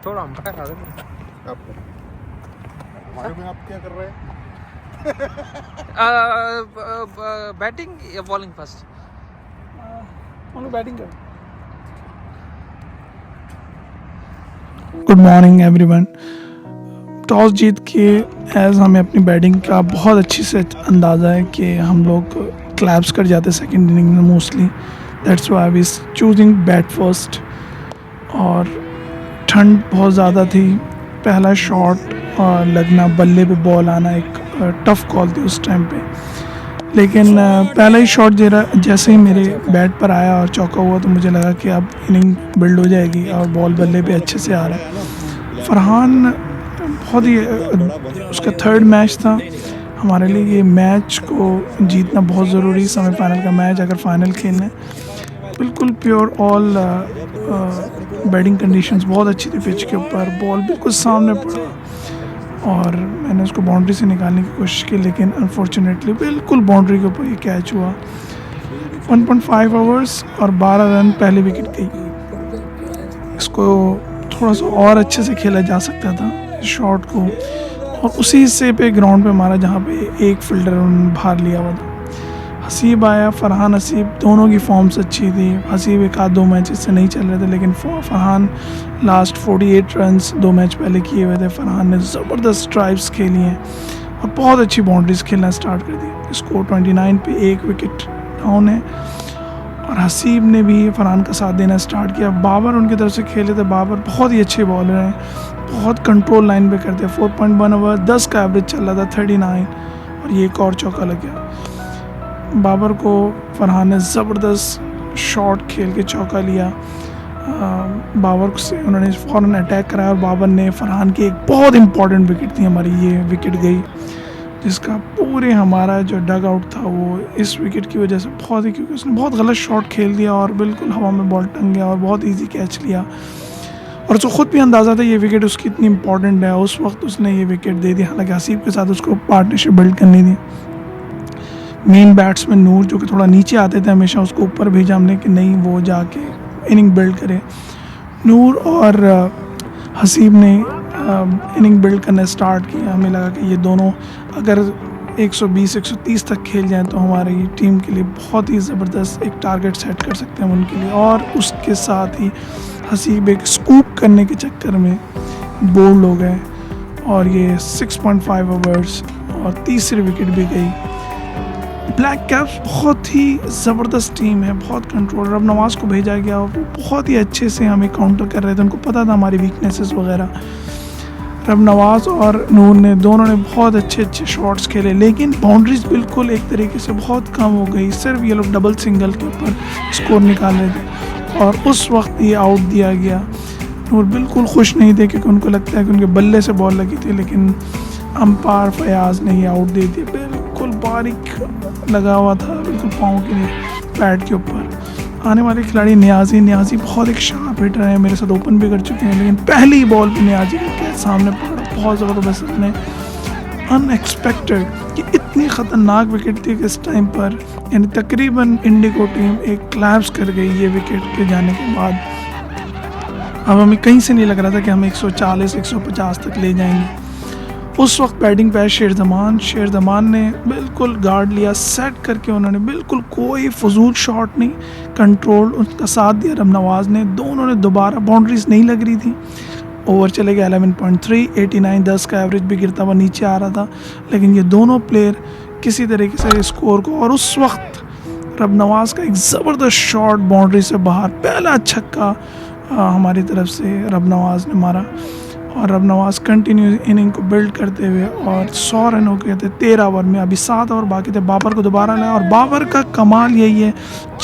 थोड़ा अंपायर आ रहे आपको हमारे में आप क्या कर रहे हैं? बैटिंग या बॉलिंग फर्स्ट? हम लोग बैटिंग कर। Good morning everyone. टॉस जीत के एज हमें अपनी बैटिंग का बहुत अच्छी से अंदाज़ा है कि हम लोग क्लैप्स कर जाते सेकंड इनिंग में mostly, that's why we choosing bat first. और ठंड बहुत ज़्यादा थी, पहला शॉट लगना, बल्ले पे बॉल आना एक टफ़ कॉल थी उस टाइम पे, लेकिन पहला ही शॉट जैसे ही मेरे बैट पर आया और चौका हुआ तो मुझे लगा कि अब इनिंग बिल्ड हो जाएगी और बॉल बल्ले पे अच्छे से आ रहा है। फरहान बहुत ही उसका थर्ड मैच था हमारे लिए, ये मैच को जीतना बहुत ज़रूरी, सेमीफाइनल का मैच अगर फाइनल खेलना है। बिल्कुल प्योर ऑल बैटिंग कंडीशंस बहुत अच्छी थी, पिच के ऊपर बॉल बिल्कुल सामने पड़ा और मैंने उसको बाउंड्री से निकालने की कोशिश की, लेकिन अनफॉर्चुनेटली बिल्कुल बाउंड्री के ऊपर ये कैच हुआ। 1.5 ओवर्स और 12 रन, पहली विकेट गई। इसको थोड़ा सा और अच्छे से खेला जा सकता था शॉट को, और उसी हिस्से पे ग्राउंड पे मारा जहाँ पे एक फील्डर बाहर लिया हुआ था। हसीब आया, फरहान हसीब दोनों की फॉर्म्स अच्छी थी। हसीब एक आध दो मैच से नहीं चल रहे थे, लेकिन फरहान लास्ट 48 रन्स 2 मैच पहले किए हुए थे। फरहान ने ज़बरदस्त ड्राइव्स खेली हैं और बहुत अच्छी बाउंड्रीज खेलना स्टार्ट कर दी। स्कोर 29 पे 1 विकेट डाउन है और हसीब ने भी फरहान का साथ देना स्टार्ट किया। बाबर उनकी तरफ से खेले थे, बाबर बहुत ही अच्छे बॉलर हैं, बहुत कंट्रोल लाइन पे करते हैं। 4.1 ओवर 10 का एवरेज चल रहा था, 39, और ये एक और चौका लग गया। बाबर को फरहान ने ज़बरदस्त शॉट खेल के चौका लिया। बाबर से उन्होंने फ़ौरन अटैक कराया और बाबर ने फरहान की एक बहुत इंपॉर्टेंट विकेट थी हमारी, ये विकेट गई जिसका पूरे हमारा जो डग आउट था वो इस विकेट की वजह से बहुत ही, क्योंकि उसने बहुत गलत शॉट खेल दिया और बिल्कुल हवा में बॉल टंग गया और बहुत इजी कैच लिया, और उसको ख़ुद भी अंदाज़ा था ये विकेट उसकी इतनी इंपॉर्टेंट है। उस वक्त उसने ये विकेट दे दी, हालांकि हसीब के साथ उसको पार्टनरशिप बिल्ड करनी थी। मेन बैट्समैन नूर जो कि थोड़ा नीचे आते थे हमेशा, उसको ऊपर भेजा हमने कि नहीं वो जाके इनिंग बिल्ड करे। नूर और हसीब ने इनिंग बिल्ड करना स्टार्ट किया। हमें लगा कि ये दोनों अगर 120-130 तक खेल जाएं तो हमारी टीम के लिए बहुत ही ज़बरदस्त एक टारगेट सेट कर सकते हैं उनके लिए। और उसके साथ ही हसीब एक स्कूप करने के चक्कर में बोल्ड हो गए और ये 6.5 ओवर्स और तीसरी विकेट भी गई। ब्लैक कैप्स बहुत ही ज़बरदस्त टीम है, बहुत कंट्रोल। रब नवाज़ को भेजा गया और वो बहुत ही अच्छे से हमें काउंटर कर रहे थे, उनको पता था हमारी वीकनेसेस वगैरह। रब नवाज़ और नूर ने दोनों ने बहुत अच्छे शॉट्स खेले, लेकिन बाउंड्रीज बिल्कुल एक तरीके से बहुत कम हो गई। सिर्फ ये लोग डबल सिंगल के ऊपर स्कोर निकाल रहे थे और उस वक्त ये आउट दिया गया। नूर बिल्कुल खुश नहीं थे क्योंकि उनको लगता है कि उनके बल्ले से बॉल लगी थी, लेकिन अंपायर फयाज ने ये आउट दे दिया। बिल्कुल बारीक लगा हुआ था, बिल्कुल पाँव के पैड के ऊपर। आने वाले खिलाड़ी न्याजी बहुत एक शार्प हिटर है, मेरे साथ ओपन भी कर चुके हैं, लेकिन पहली बॉल पे न्याजी का कैच सामने पड़ा, बहुत ज़बरदस्त ने अनएक्सपेक्टेड कि इतनी ख़तरनाक विकेट थी कि इस टाइम पर, यानी तकरीबन इंडिगो टीम एक क्लैप्स कर गई ये विकेट के जाने के बाद। अब हमें कहीं से नहीं लग रहा था कि हम 140-150 तक ले जाएंगे। उस वक्त बैटिंग पे शेर-ज़मान ने बिल्कुल गार्ड लिया, सेट करके उन्होंने बिल्कुल कोई फजूल शॉट नहीं, कंट्रोल उनका साथ दिया रब नवाज़ ने। दोनों ने दोबारा, बाउंड्रीज नहीं लग रही थी, ओवर चले गए 11.3, 89, 10 का एवरेज भी गिरता हुआ नीचे आ रहा था, लेकिन ये दोनों प्लेयर किसी तरीके से स्कोर को, और उस वक्त रब नवाज़ का एक ज़बरदस्त शॉट बाउंड्री से बाहर, पहला छक्का हमारी तरफ से रब नवाज़ ने मारा और रब नवाज़ कंटिन्यू इनिंग को बिल्ड करते हुए और 100 रन हो गए थे 13 ओवर में। अभी 7 ओवर बाकी थे, बाबर को दोबारा लाया और बाबर का कमाल यही है,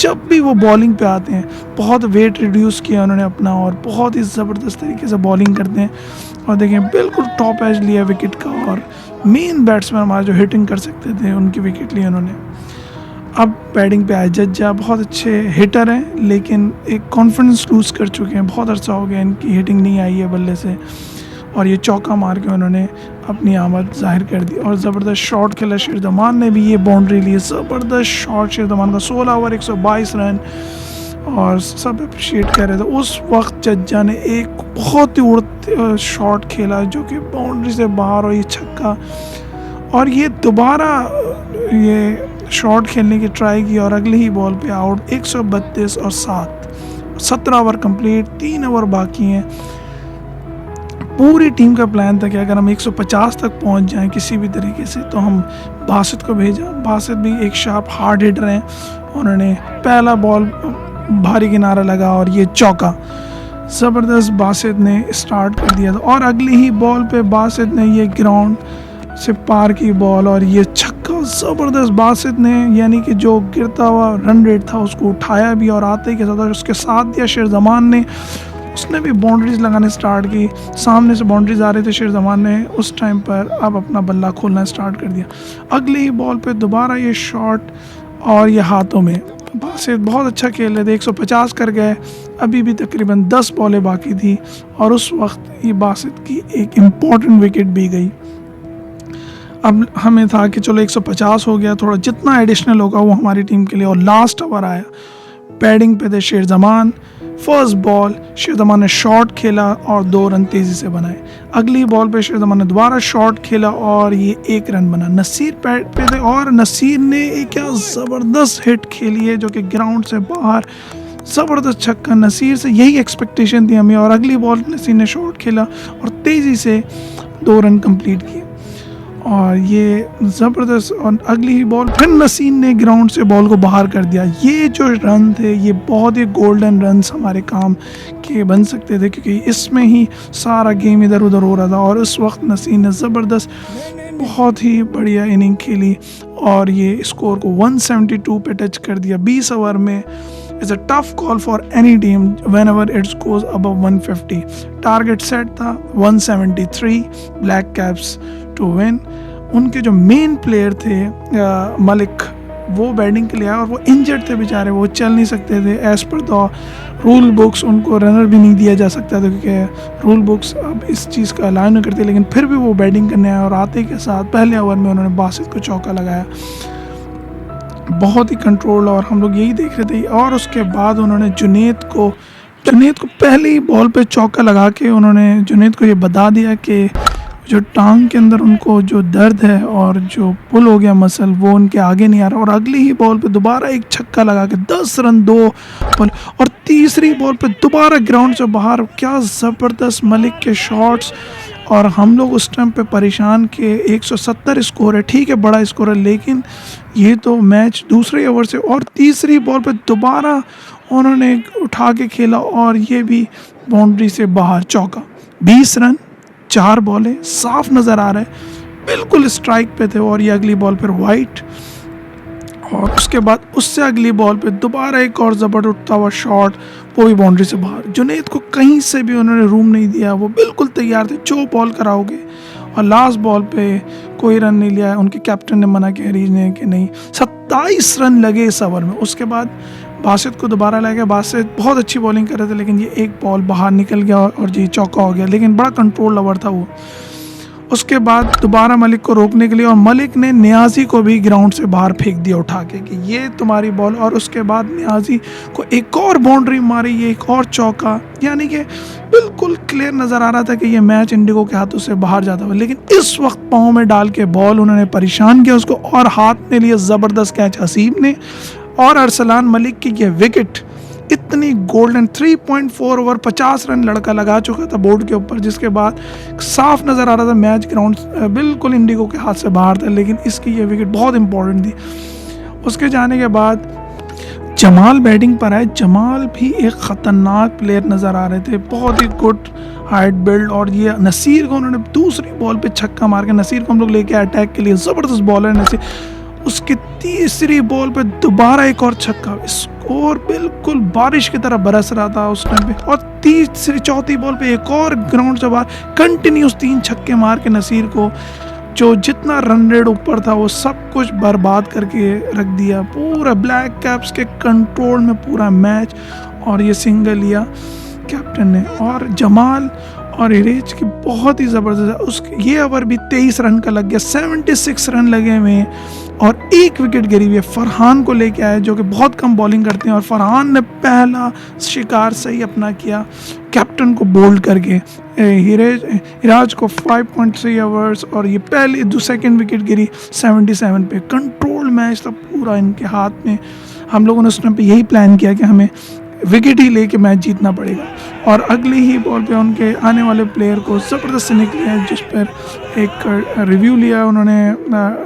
जब भी वो बॉलिंग पे आते हैं बहुत वेट रिड्यूस किया उन्होंने अपना और बहुत ही ज़बरदस्त तरीके से बॉलिंग करते हैं। और देखें बिल्कुल टॉप एज लिया विकेट का, और मेन बैट्समैन हमारे जो हिटिंग कर सकते थे उनकी विकेट ली उन्होंने। अब बैटिंग पे आए जज्जा, बहुत अच्छे हिटर हैं लेकिन एक कॉन्फिडेंस लूज़ कर चुके हैं, बहुत अर्सा हो गया इनकी हिटिंग नहीं आई है बल्ले से, और ये चौका मार के उन्होंने अपनी आमद जाहिर कर दी। और ज़बरदस्त शॉट खेला शेर-ज़मान ने भी, ये बाउंड्री ली, ज़बरदस्त शॉट शेर-ज़मान का, 16 ओवर 122 रन और सब अप्रिशिएट कर रहे थे। उस वक्त जज्जा ने एक बहुत ही उड़ते शॉट खेला जो कि बाउंड्री से बाहर, और ये छक्का, और ये दोबारा ये शॉट खेलने की ट्राई की और अगले ही बॉल पे आउट। 132 और 7, 17 ओवर कंप्लीट, 3 ओवर बाकी हैं। पूरी टीम का प्लान था कि अगर हम 150 तक पहुंच जाएं किसी भी तरीके से तो हम बासित को भेजा। बासित भी एक शार्प हार्ड हिटर हैं, उन्होंने पहला बॉल भारी किनारा लगा और ये चौका ज़बरदस्त बासित ने स्टार्ट कर दिया था। और अगली ही बॉल पे बासित ने ये ग्राउंड से पार की बॉल और ये छक्का ज़बरदस्त बासित ने, यानी कि जो गिरता हुआ रन रेट था उसको उठाया भी और आते के साथ उसके साथ दिया। शेरजमान ने, उसने भी बाउंड्रीज लगाने स्टार्ट की। सामने से बाउंड्रीज आ रहे थे, शेरजमान ने उस टाइम पर अब अपना बल्ला खोलना स्टार्ट कर दिया। अगली ही बॉल पे दोबारा ये शॉट और ये हाथों में। बासित बहुत अच्छा खेल रहे थे, 150 कर गए। अभी भी तकरीबन 10 बॉलें बाकी थी और उस वक्त ये बासित की एक इम्पॉर्टेंट विकेट भी गई। अब हमें था कि चलो 150 हो गया, थोड़ा जितना एडिशनल होगा वो हमारी टीम के लिए। और लास्ट ओवर आया, बैटिंग पे थे शेरजमान। फर्स्ट बॉल शेरजमान ने शॉट खेला और 2 रन तेज़ी से बनाए। अगली बॉल पे शेरजमान ने दोबारा शॉट खेला और ये 1 रन बना। नसीर पैड पे थे और नसीर ने एक क्या ज़बरदस्त हिट खेली है जो कि ग्राउंड से बाहर, ज़बरदस्त छक्का। नसीर से यही एक्सपेक्टेशन थी हमें। और अगली बॉल नसीर ने शॉट खेला और तेज़ी से 2 रन कंप्लीट किए और ये ज़बरदस्त। और अगली ही बॉल फिर नसीर ने ग्राउंड से बॉल को बाहर कर दिया। ये जो रन थे ये बहुत ही गोल्डन रन्स हमारे काम के बन सकते थे, क्योंकि इसमें ही सारा गेम इधर उधर हो रहा था। और उस वक्त नसीर ने ज़बरदस्त बहुत ही बढ़िया इनिंग खेली और ये स्कोर को 172 पे टच कर दिया 20 ओवर में। It's a tough call for any team when ever its goes above 150। Target set था 173 ब्लैक कैप्स टू विन। उनके जो मेन प्लेयर थे मलिक, वो बैटिंग के लिए आए और वो इंजर्ड थे बेचारे, वो चल नहीं सकते थे। As per the rule books उनको रनर भी नहीं दिया जा सकता था, क्योंकि रूल बुक्स अब इस चीज़ का अलाउ नहीं करती। लेकिन फिर भी वो बैटिंग करने आए और आते के साथ पहले ओवर में उन्होंने बासित को चौका लगाया, बहुत ही कंट्रोल। और हम लोग यही देख रहे थे। और उसके बाद उन्होंने जुनेद को पहली ही बॉल पे चौका लगा के उन्होंने जुनेद को ये बता दिया कि जो टांग के अंदर उनको जो दर्द है और जो पुल हो गया मसल, वो उनके आगे नहीं आ रहा। और अगली ही बॉल पे दोबारा एक छक्का लगा के 10 रन 2 बॉल। और तीसरी बॉल पे दोबारा ग्राउंड से बाहर, क्या ज़बरदस्त मलिक के शॉट्स। और हम लोग उस टाइम पे परेशान के 170 स्कोर है, ठीक है बड़ा स्कोर है, लेकिन ये तो मैच दूसरे ओवर से। और तीसरी बॉल पे दोबारा उन्होंने उठा के खेला और ये भी बाउंड्री से बाहर चौका। 20 रन 4 बॉलें, साफ नज़र आ रहा है, बिल्कुल स्ट्राइक पे थे। और ये अगली बॉल पर वाइट और उसके बाद उससे अगली बॉल पे दोबारा एक और ज़बरदस्त उठता हुआ शॉट, वो भी बाउंड्री से बाहर। जुनेद को कहीं से भी उन्होंने रूम नहीं दिया, वो बिल्कुल तैयार थे, जो बॉल कराओगे। और लास्ट बॉल पे कोई रन नहीं लिया, उनके कैप्टन ने मना किया हरीज ने कि नहीं। 27 रन लगे इस ओवर में। उसके बाद बासित को दोबारा लाया गया। बासित बहुत अच्छी बॉलिंग कर रहे थे, लेकिन ये एक बॉल बाहर निकल गया और ये चौका हो गया, लेकिन बड़ा कंट्रोल ओवर था वो। उसके बाद दोबारा मलिक को रोकने के लिए, और मलिक ने नियाजी को भी ग्राउंड से बाहर फेंक दिया उठा के कि ये तुम्हारी बॉल। और उसके बाद नियाजी को एक और बाउंड्री मारी, ये एक और चौका, यानी कि बिल्कुल क्लियर नज़र आ रहा था कि ये मैच इंडिगो के हाथों से बाहर जाता हुआ। लेकिन इस वक्त पाँव में डाल के बॉल उन्होंने परेशान किया उसको, और हाथ में लिए ज़बरदस्त कैच हसीब ने। और अरसलान मलिक की ये विकेट इतनी गोल्डन, 3.4 ओवर 50 रन लड़का लगा चुका था बोर्ड के ऊपर, जिसके बाद साफ नज़र आ रहा था मैच ग्राउंड बिल्कुल इंडिगो के हाथ से बाहर था। लेकिन इसकी ये विकेट बहुत इंपॉर्टेंट थी। उसके जाने के बाद जमाल बैटिंग पर आए। जमाल भी एक ख़तरनाक प्लेयर नज़र आ रहे थे, बहुत ही गुड हाइट बिल्ड। और ये नसीर को उन्होंने दूसरी बॉल पे छक्का मार के, नसीर को हम लोग लेके अटैक के लिए, ज़बरदस्त बॉलर नसीर। उसकी तीसरी बॉल पे दोबारा एक और छक्का, स्कोर बिल्कुल बारिश की तरह बरस रहा था उस टाइम पे। और तीसरी चौथी बॉल पे एक और ग्राउंड से बाहर कंटिन्यूस 3 छक्के मार के नसीर को, जो जितना रन रेट ऊपर था वो सब कुछ बर्बाद करके रख दिया, पूरा ब्लैक कैप्स के कंट्रोल में पूरा मैच। और ये सिंगल लिया कैप्टन ने। और जमाल और हिरेज की बहुत ही ज़बरदस्त, उस ये ओवर भी 23 रन का लग गया, 76 रन लगे हुए हैं और एक विकेट गिरी हुई है। फरहान को लेके आए जो कि बहुत कम बॉलिंग करते हैं और फरहान ने पहला शिकार सही अपना किया कैप्टन को बोल्ड करके। हिराज को 5.3 ओवर्स और ये पहली सेकंड विकेट गिरी 77 पे। कंट्रोल मैच था पूरा इनके हाथ में। हम लोगों ने उस टाइम पे यही प्लान किया कि हमें विकेट ही लेके मैच जीतना पड़ेगा और अगली ही बॉल पे उनके आने वाले प्लेयर को ज़बरदस्त से निकले, जिस पर एक रिव्यू लिया उन्होंने,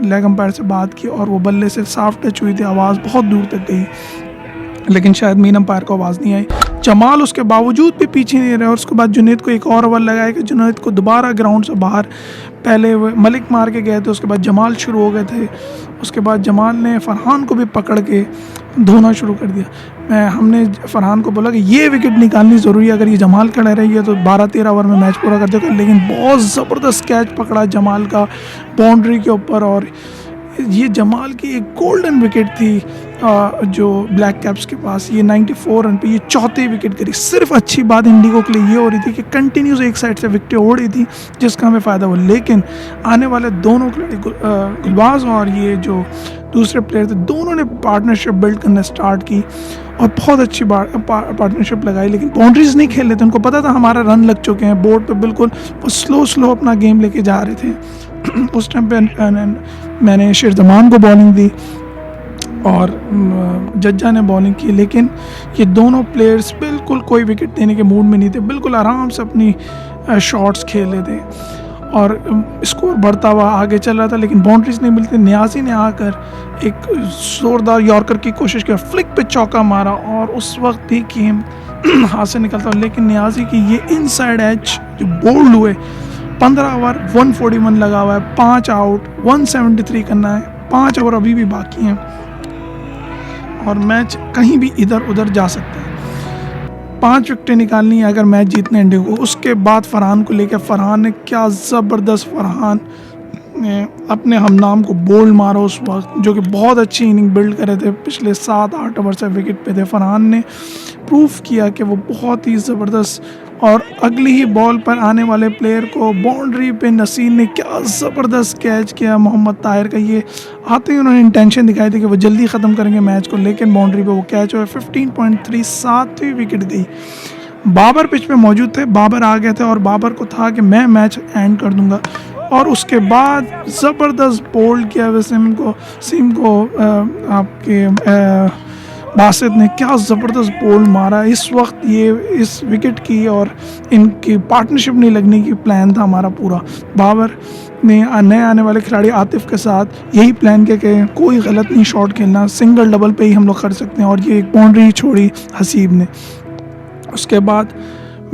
लेग अंपायर से बात की और वो बल्ले से साफ टच हुई थी, आवाज़ बहुत दूर तक गई लेकिन शायद मेन अंपायर को आवाज़ नहीं आई। जमाल उसके बावजूद भी पीछे नहीं रहे और उसके बाद जुनैद को एक और ओवर लगाया कि जुनैद को दोबारा ग्राउंड से बाहर, पहले मलिक मार के गए थे, उसके बाद जमाल शुरू हो गए थे, उसके बाद जमाल ने फरहान को भी पकड़ के धोना शुरू कर दिया। हमने फरहान को बोला कि ये विकेट निकालनी ज़रूरी है, अगर ये जमाल खड़े रही तो 12-13 ओवर में मैच पूरा कर देगा, लेकिन बहुत ज़बरदस्त कैच पकड़ा जमाल का बाउंड्री के ऊपर और ये जमाल की एक गोल्डन विकेट थी जो ब्लैक कैप्स के पास। ये 94 रन पे ये चौथी विकेट गिरी। सिर्फ अच्छी बात इंडिगो के लिए ये हो रही थी कि कंटिन्यूस एक साइड से विकेटें उड़ रही थी जिसका हमें फ़ायदा हुआ, लेकिन आने वाले दोनों खिलाड़ी गुलबाज और ये जो दूसरे प्लेयर थे दोनों ने पार्टनरशिप बिल्ड करना स्टार्ट की और बहुत अच्छी पार्टनरशिप लगाई, लेकिन बाउंड्रीज नहीं खेल रहे थे। उनको पता था हमारा रन लग चुके हैं बोर्ड पे, बिल्कुल वो स्लो अपना गेम लेके जा रहे थे। उस टाइम पे मैंने शेरजमान को बॉलिंग दी और जज्जा ने बॉलिंग की, लेकिन ये दोनों प्लेयर्स बिल्कुल कोई विकेट देने के मूड में नहीं थे, बिल्कुल आराम से अपनी शॉट्स खेल रहे थे और स्कोर बढ़ता हुआ आगे चल रहा था, लेकिन बाउंड्रीज नहीं मिलती। न्याजी ने आकर एक जोरदार यॉर्कर की कोशिश की, फ्लिक पे चौका मारा और उस वक्त भी गेम हाथ से निकलता, लेकिन न्याजी की ये इनसाइड एज जो बोल्ड हुए, 15 ओवर 141 लगा हुआ है, 5 आउट 173 करना है, 5 ओवर अभी भी बाकी हैं और मैच कहीं भी इधर उधर जा सकता है। 5 विकेटें निकालनी है अगर मैच जीतने इंडिया को। उसके बाद फरहान को लेकर फरहान ने क्या ज़बरदस्त, फरहान ने अपने हमनाम को बोल्ड मारा उस वक्त, जो कि बहुत अच्छी इनिंग बिल्ड कर रहे थे, पिछले 7-8 ओवर से विकेट पे थे। फरहान ने प्रूफ किया कि वो बहुत ही ज़बरदस्त, और अगली ही बॉल पर आने वाले प्लेयर को बाउंड्री पे नसीर ने क्या ज़बरदस्त कैच किया मोहम्मद ताहिर का। ये आते ही उन्होंने इंटेंशन दिखाई थी कि वो जल्दी ख़त्म करेंगे मैच को, लेकिन बाउंड्री पे वो कैच हुआ। 15.3 7वीं विकेट गई। बाबर पिच पे मौजूद थे, बाबर आ गए थे और बाबर को था कि मैं मैच एंड कर दूंगा, और उसके बाद ज़बरदस्त बोल्ड किया वसीम को आपके बासित ने क्या ज़बरदस्त बोल्ड मारा। इस वक्त ये इस विकेट की और इनकी पार्टनरशिप नहीं लगने की प्लान था हमारा पूरा। बाबर ने नए आने वाले खिलाड़ी आतिफ के साथ यही प्लान किया कि कोई गलत नहीं शॉट खेलना, सिंगल डबल पे ही हम लोग कर सकते हैं, और ये एक बाउंड्री छोड़ी हसीब ने। उसके बाद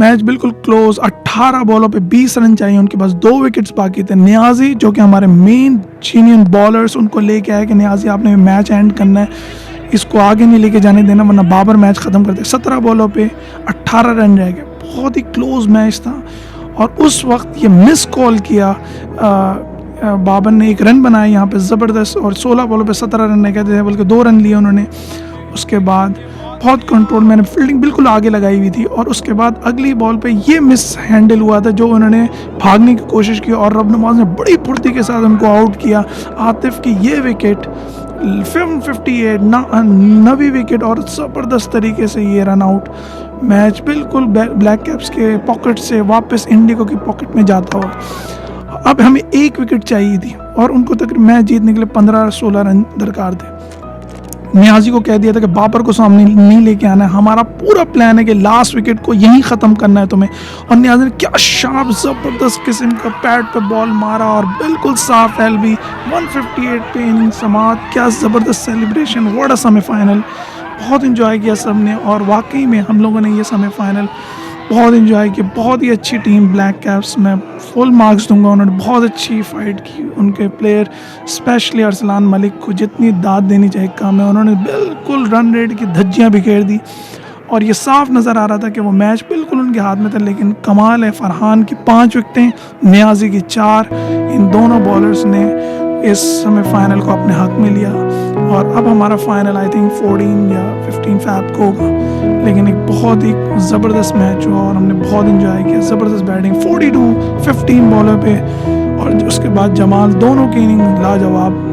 मैच बिल्कुल क्लोज, 18 बॉलों पे 20 रन चाहिए, उनके पास 2 विकेट्स बाकी थे। नियाजी जो कि हमारे मेन जीनियन बॉलर्स, उनको लेके आए कि नियाजी आपने मैच एंड करना है, इसको आगे नहीं लेके जाने देना वरना बाबर मैच ख़त्म करते। 17 बॉलों पे 18 रन रह गए, बहुत ही क्लोज मैच था। और उस वक्त ये मिस कॉल किया बाबर ने, एक रन बनाया यहाँ पे ज़बरदस्त, और 16 बॉलों पे 17 रन नहीं कहते थे बल्कि 2 रन लिए उन्होंने। उसके बाद बहुत कंट्रोल, मैंने फील्डिंग बिल्कुल आगे लगाई हुई थी, और उसके बाद अगली बॉल पे ये मिस हैंडल हुआ था जो उन्होंने भागने की कोशिश की और रब नवाज ने बड़ी फुर्ती के साथ उनको आउट किया। आतिफ की ये विकेट 58 नवी विकेट और ज़बरदस्त तरीके से ये रन आउट। मैच बिल्कुल ब्लैक कैप्स के पॉकेट से वापस इंडिगो की पॉकेट में जाता हुआ। अब हमें 1 विकेट चाहिए थी और उनको तकरीबन मैच जीतने के लिए 15-16 रन दरकार थे। नियाजी को कह दिया था कि बाबर को सामने नहीं लेके आना है, हमारा पूरा प्लान है कि लास्ट विकेट को यहीं ख़त्म करना है तुम्हें। और नियाजी ने क्या शार्प ज़बरदस्त किस्म का पैड पे बॉल मारा और बिल्कुल साफ एलबी 158 पे इनिंग समाप्त। क्या ज़बरदस्त सेलिब्रेशन, व्हाट अ सेमीफाइनल। बहुत इन्जॉय किया सब ने, और वाकई में हम लोगों ने ये सेमीफाइनल बहुत इन्जॉय किया। बहुत ही अच्छी टीम ब्लैक कैप्स, मैं फुल मार्क्स दूंगा, उन्होंने बहुत अच्छी फाइट की। उनके प्लेयर स्पेशली अरसलान मलिक को जितनी दाद देनी चाहिए कम है, उन्होंने बिल्कुल रन रेट की धज्जियाँ बिखेर दी, और ये साफ नज़र आ रहा था कि वो मैच बिल्कुल उनके हाथ में था। लेकिन कमाल है, फरहान की 5 विकेटें, नियाजी की 4, इन दोनों बॉलर्स ने इस समय फाइनल को अपने हाथ में लिया और अब हमारा फाइनल आई थिंक 14 या 15 फैब को होगा। लेकिन एक बहुत ही ज़बरदस्त मैच हुआ और हमने बहुत इन्जॉय किया। ज़बरदस्त बैटिंग 42-15 बॉलर पे और उसके बाद जमाल, दोनों की इनिंग लाजवाब।